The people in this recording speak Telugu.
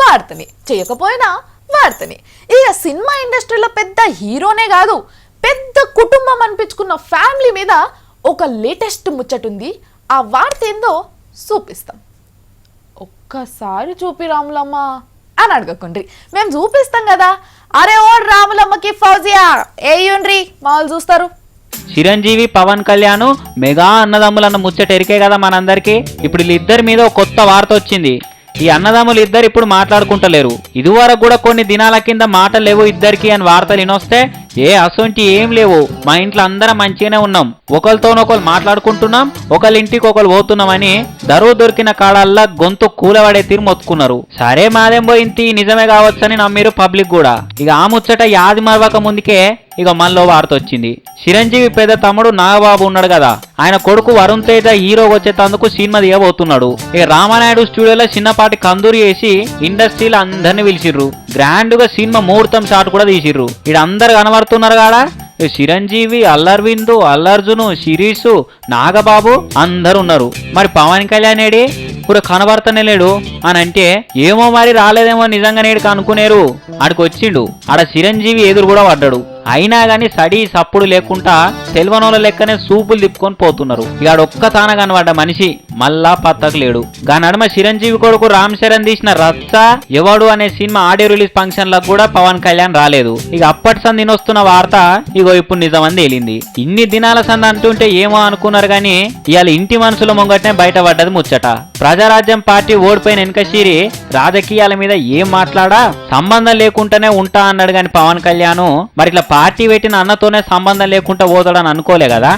వార్తని, చేయకపోయినా వార్తని. ఇక సినిమా ఇండస్ట్రీలో పెద్ద హీరోనే కాదు, పెద్ద కుటుంబం అనిపించుకున్న ఫ్యామిలీ మీద ఒక లేటెస్ట్ ముచ్చటుంది. ఆ వార్త ఏందో చూపిస్తాం. ఒక్కసారి చూపి రాములమ్మ అని అడగకుండ్రి, మేము చూపిస్తాం కదా. అరే ఓ రాములమ్మకి ఫౌజియా ఏయుండ్రి మామూలు చూస్తారు. చిరంజీవి పవన్ కళ్యాణ్ మెగా అన్నదమ్ములన్న ముచ్చట ఎరికే కదా మనందరికి. ఇప్పుడు వీళ్ళిద్దరి మీద ఒక కొత్త వార్త వచ్చింది. ఈ అన్నదమ్ములు ఇద్దరు ఇప్పుడు మాట్లాడుకుంటలేరు. ఇదివరకు కూడా కొన్ని దినాల కింద మాటలు లేవు ఇద్దరికి అని వార్తలు వినొస్తే అసొంటి ఏం లేవు, మా ఇంట్లో అందరం మంచిగానే ఉన్నాం, ఒకరితోనొకరు మాట్లాడుకుంటున్నాం, ఒకరింటికి ఒకరు పోతున్నామని దరువు దొరికిన కాడల్లా గొంతు కూలబడే తీరు మొత్తుకున్నారు. సరే మాదేం పోయింది నిజమే కావచ్చని నమ్మిరు పబ్లిక్ కూడా. ఇక ఆ ముచ్చట యాది మరవక ముందుకే ఇక మనలో వార్త వచ్చింది. చిరంజీవి పెద్ద తమ్ముడు నాగబాబు ఉన్నాడు కదా, ఆయన కొడుకు వరుణ్ తేజ హీరోగా వచ్చేటందుకు సినిమా తీయబోతున్నాడు. ఇక రామానాయుడు స్టూడియోలో చిన్నపాటి కందూరి వేసి ఇండస్ట్రీలో అందరిని పిలిచిర్రు. గ్రాండ్ గా సినిమా ముహూర్తం షాట్ కూడా తీసిర్రు. ఇక్కడ అందరు కనబడుతున్నారు కాడా, చిరంజీవి, అల్లర్విందు, అల్లర్జును, శిరీషు, నాగబాబు అందరు ఉన్నారు. మరి పవన్ కళ్యాణ్ ఏడి కూడా కనబడతానే లేడు అని అంటే ఏమో మరి రాలేదేమో నిజంగా నేడు అనుకునేరు. ఆడికి వచ్చిండు, ఆడ చిరంజీవి ఎదురు కూడా పడ్డాడు. అయినా గాని సడి సప్పుడు లేకుండా తెల్వనోళ్ళ లెక్కనే సూపులు తిప్పుకొని పోతున్నారు. ఇక ఒక్క తాన కనబడ్డ మనిషి మళ్ళా పత్తకు లేడు. గా నడుమ చిరంజీవి కొడుకు రామ్ చరణ్ తీసిన రచ్చ ఎవడు అనే సినిమా ఆడియో రిలీజ్ ఫంక్షన్ లకు కూడా పవన్ కళ్యాణ్ రాలేదు. ఇక అప్పటి సంది వస్తున్న వార్త ఇగో ఇప్పుడు నిజమని తేలింది. ఇన్ని దినాల సంది అంటుంటే ఏమో అనుకున్నారు గాని ఇవాళ ఇంటి మనుషుల ముంగటనే బయటపడ్డది ముచ్చట. ప్రజారాజ్యం పార్టీ ఓడిపోయిన వెనకశీరి రాజకీయాల మీద ఏం మాట్లాడా సంబంధం లేకుండానే ఉంటా అన్నాడు గాని పవన్ కళ్యాణ్ మరి ఇట్లా పార్టీ పెట్టిన అన్నతోనే సంబంధం లేకుండా పోతాడని అనుకోలే కదా.